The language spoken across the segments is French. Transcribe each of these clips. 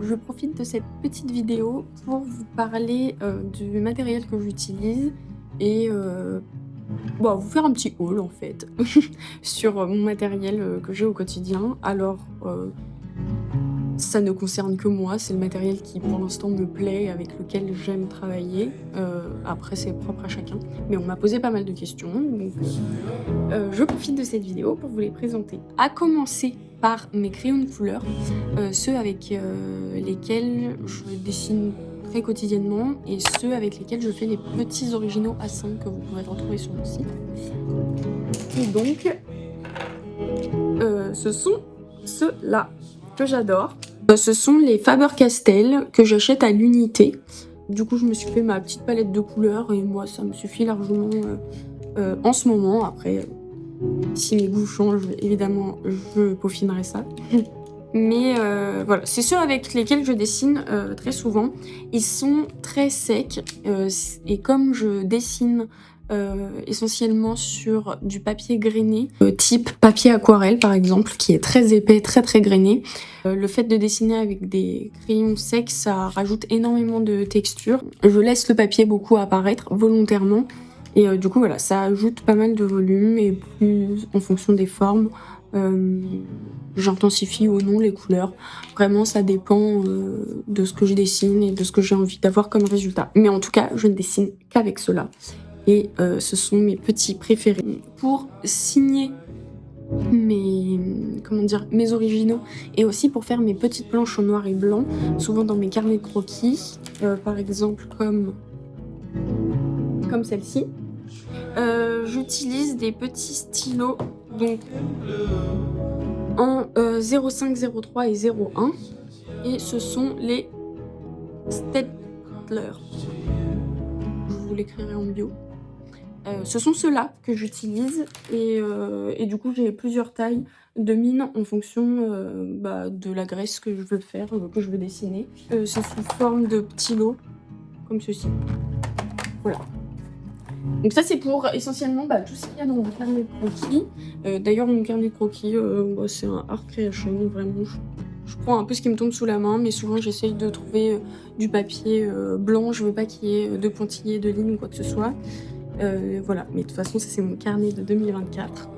je profite de cette petite vidéo pour vous parler du matériel que j'utilise et vous faire un petit haul en fait sur mon matériel que j'ai au quotidien. Alors, ça ne concerne que moi, c'est le matériel qui pour l'instant me plaît, avec lequel j'aime travailler. Après, c'est propre à chacun, mais on m'a posé pas mal de questions, donc je profite de cette vidéo pour vous les présenter. À commencer par mes crayons de couleur, ceux avec lesquels je dessine très quotidiennement et ceux avec lesquels je fais les petits originaux A5 que vous pourrez retrouver sur mon site. Et donc, ce sont ceux-là que j'adore. Ce sont les Faber-Castell que j'achète à l'unité. Du coup, je me suis fait ma petite palette de couleurs et moi, ça me suffit largement en ce moment. Après, si mes goûts changent, évidemment, je peaufinerai ça. Mais voilà, c'est ceux avec lesquels je dessine très souvent. Ils sont très secs et comme je dessine essentiellement sur du papier grainé, type papier aquarelle par exemple, qui est très épais, très très grainé. Le fait de dessiner avec des crayons secs, ça rajoute énormément de texture. Je laisse le papier beaucoup apparaître volontairement. Et du coup voilà, ça ajoute pas mal de volume et plus en fonction des formes, j'intensifie ou non les couleurs. Vraiment ça dépend de ce que je dessine et de ce que j'ai envie d'avoir comme résultat. Mais en tout cas, je ne dessine qu'avec cela. Et ce sont mes petits préférés. Pour signer mes originaux et aussi pour faire mes petites planches en noir et blanc, souvent dans mes carnets de croquis, par exemple comme celle-ci. J'utilise des petits stylos donc en 0,5, 0,3 et 0,1 et ce sont les Staedtler. Je vous l'écrirai en bio. Ce sont ceux-là que j'utilise et du coup j'ai plusieurs tailles de mine en fonction de la graisse que je veux faire, que je veux dessiner. C'est sous forme de petits lots comme ceci. Voilà. Donc ça c'est pour essentiellement tout ce qu'il y a dans mon carnet de croquis. D'ailleurs mon carnet de croquis c'est un art création, vraiment je prends un peu ce qui me tombe sous la main, mais souvent j'essaye de trouver du papier blanc, je veux pas qu'il y ait de pointillés, de lignes ou quoi que ce soit. Voilà, mais de toute façon ça c'est mon carnet de 2024.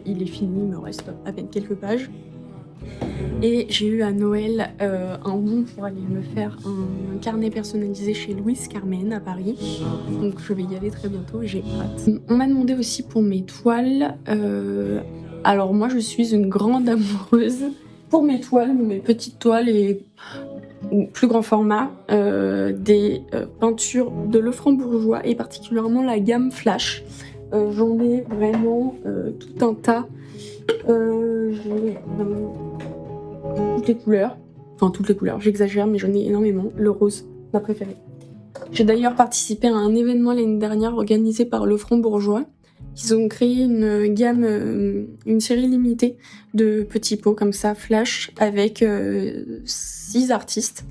Il est fini, il me reste à peine quelques pages. Et j'ai eu à Noël un bon pour aller me faire un carnet personnalisé chez Louise Carmen à Paris. Donc je vais y aller très bientôt et j'ai hâte. On m'a demandé aussi pour mes toiles. Alors moi je suis une grande amoureuse pour mes toiles, mes petites toiles et plus grand format, des peintures de Lefranc-Bourgeois et particulièrement la gamme Flash. J'en ai vraiment tout un tas. J'ai vraiment toutes les couleurs, j'exagère mais j'en ai énormément. Le rose, ma préférée. J'ai d'ailleurs participé à un événement l'année dernière organisé par Lefranc-Bourgeois. Ils ont créé une gamme, une série limitée de petits pots comme ça, Flash, avec 6 artistes.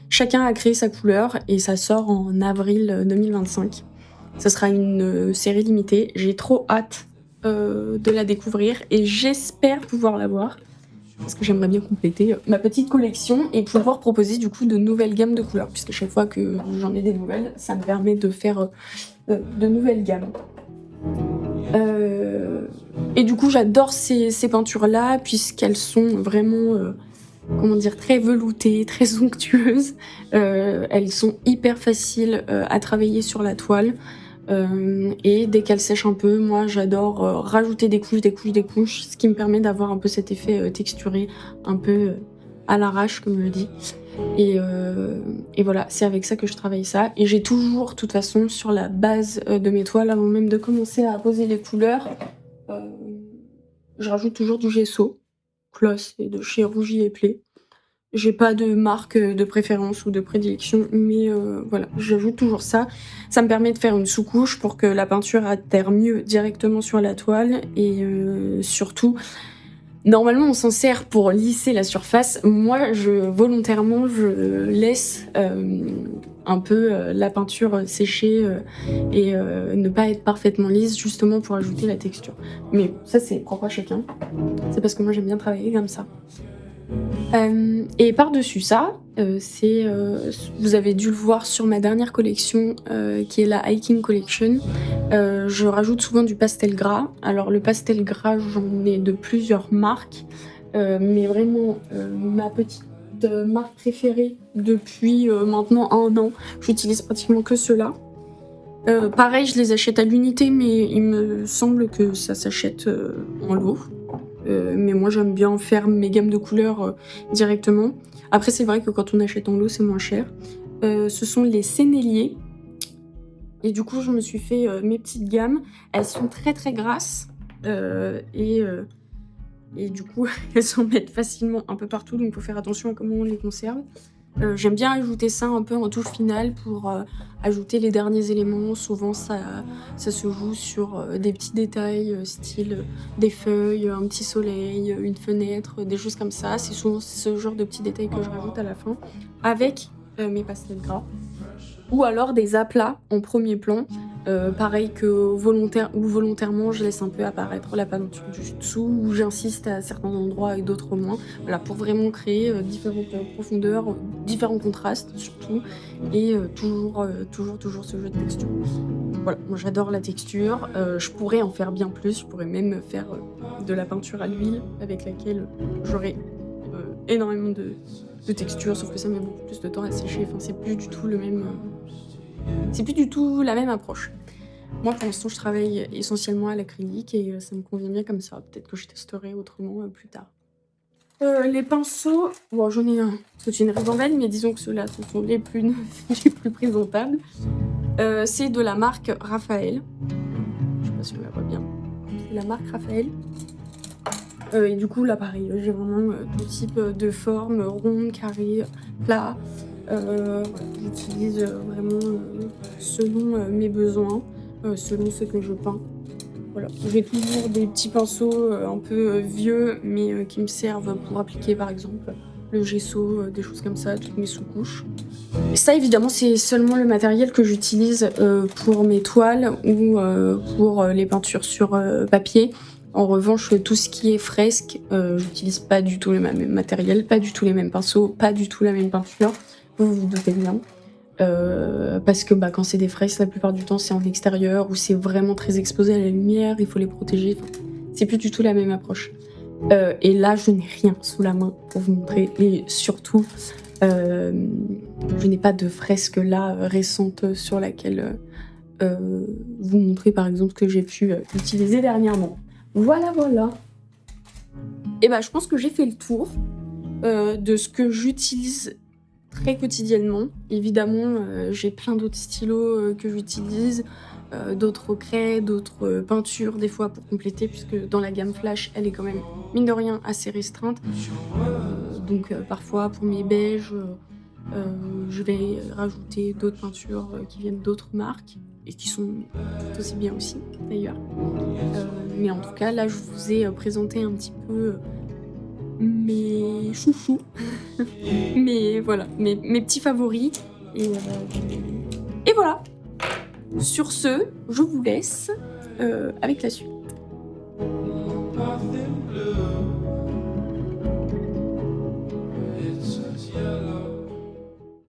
Chacun a créé sa couleur et ça sort en avril 2025. Ça sera une série limitée. J'ai trop hâte de la découvrir et j'espère pouvoir la voir parce que j'aimerais bien compléter ma petite collection et pouvoir proposer du coup de nouvelles gammes de couleurs, puisque chaque fois que j'en ai des nouvelles, ça me permet de faire de nouvelles gammes. Et du coup j'adore ces peintures-là puisqu'elles sont vraiment très veloutées, très onctueuses. Elles sont hyper faciles à travailler sur la toile. Et dès qu'elle sèche un peu, moi j'adore rajouter des couches, ce qui me permet d'avoir un peu cet effet texturé, un peu à l'arrache comme je dis. Et voilà, c'est avec ça que je travaille ça. Et j'ai toujours, de toute façon, sur la base de mes toiles, avant même de commencer à poser les couleurs, je rajoute toujours du gesso, Kloss et de chez Rougy et Play. J'ai pas de marque de préférence ou de prédilection, mais voilà, j'ajoute toujours ça. Ça me permet de faire une sous-couche pour que la peinture adhère mieux directement sur la toile et surtout, normalement on s'en sert pour lisser la surface. Moi, volontairement, je laisse un peu la peinture sécher et ne pas être parfaitement lisse, justement pour ajouter la texture. Mais ça, c'est propre à chacun. C'est parce que moi, j'aime bien travailler comme ça. Et par-dessus ça, vous avez dû le voir sur ma dernière collection, qui est la Hiking Collection, je rajoute souvent du pastel gras. Alors le pastel gras, j'en ai de plusieurs marques, mais vraiment, ma petite, marque préférée depuis, maintenant 1 an, j'utilise pratiquement que ceux-là. Pareil, je les achète à l'unité, mais il me semble que ça s'achète, en lot. Mais moi j'aime bien faire mes gammes de couleurs, directement. Après c'est vrai que quand on achète en lot, c'est moins cher. Ce sont les Sennelier et du coup je me suis fait, mes petites gammes. Elles sont très, très grasses, et du coup elles s'en mettent facilement un peu partout, donc il faut faire attention à comment on les conserve. J'aime bien ajouter ça un peu en touche finale pour, ajouter les derniers éléments. Souvent ça se joue sur, des petits détails, style, des feuilles, un petit soleil, une fenêtre, des choses comme ça. C'est souvent ce genre de petits détails que je rajoute à la fin avec, mes pastels gras. Ou alors des aplats en premier plan, pareil que volontairement, je laisse un peu apparaître la peinture du dessous, ou j'insiste à certains endroits et d'autres moins. Voilà, pour vraiment créer, différentes, profondeurs, différents contrastes surtout, et toujours ce jeu de texture. Voilà, moi j'adore la texture, je pourrais en faire bien plus, je pourrais même faire, de la peinture à l'huile avec laquelle j'aurais, énormément de texture, sauf que ça met beaucoup plus de temps à sécher. Enfin, c'est plus du tout c'est plus du tout la même approche. Moi, pour l'instant, je travaille essentiellement à l'acrylique et ça me convient bien comme ça. Peut-être que je testerai autrement, plus tard. Les pinceaux, bon, j'en ai un, c'est une ribambelle, mais disons que ceux-là, ce sont les plus neufs, les plus présentables. C'est de la marque Raphaël. Je sais pas si on la voit bien. C'est la marque Raphaël. Et du coup, là, pareil, j'ai vraiment, tout type, de forme, rond, carré, plat. Voilà, j'utilise, vraiment, selon, mes besoins, selon ce que je peins. Voilà, j'ai toujours des petits pinceaux, un peu, vieux, mais, qui me servent pour appliquer, par exemple, le gesso, des choses comme ça, toutes mes sous-couches. Ça, évidemment, c'est seulement le matériel que j'utilise, pour mes toiles ou, pour, les peintures sur, papier. En revanche, tout ce qui est fresque, j'utilise pas du tout le même matériel, pas du tout les mêmes pinceaux, pas du tout la même peinture. Vous vous doutez bien. Parce que quand c'est des fresques, la plupart du temps, c'est en extérieur ou c'est vraiment très exposé à la lumière, il faut les protéger. Enfin, c'est plus du tout la même approche. Et là, je n'ai rien sous la main pour vous montrer. Et surtout, je n'ai pas de fresque là récente sur laquelle vous montrer, par exemple, ce que j'ai pu utiliser dernièrement. Voilà, voilà. Et je pense que j'ai fait le tour de ce que j'utilise très quotidiennement. Évidemment, j'ai plein d'autres stylos que j'utilise, d'autres craies, d'autres peintures des fois pour compléter, puisque dans la gamme Flash, elle est quand même, mine de rien, assez restreinte. Donc parfois pour mes beiges, je vais rajouter d'autres peintures qui viennent d'autres marques et qui sont tout aussi bien aussi d'ailleurs. Mais en tout cas, là, je vous ai présenté un petit peu mes chouchous, mais voilà, mes petits favoris. Et voilà. Sur ce, je vous laisse avec la suite.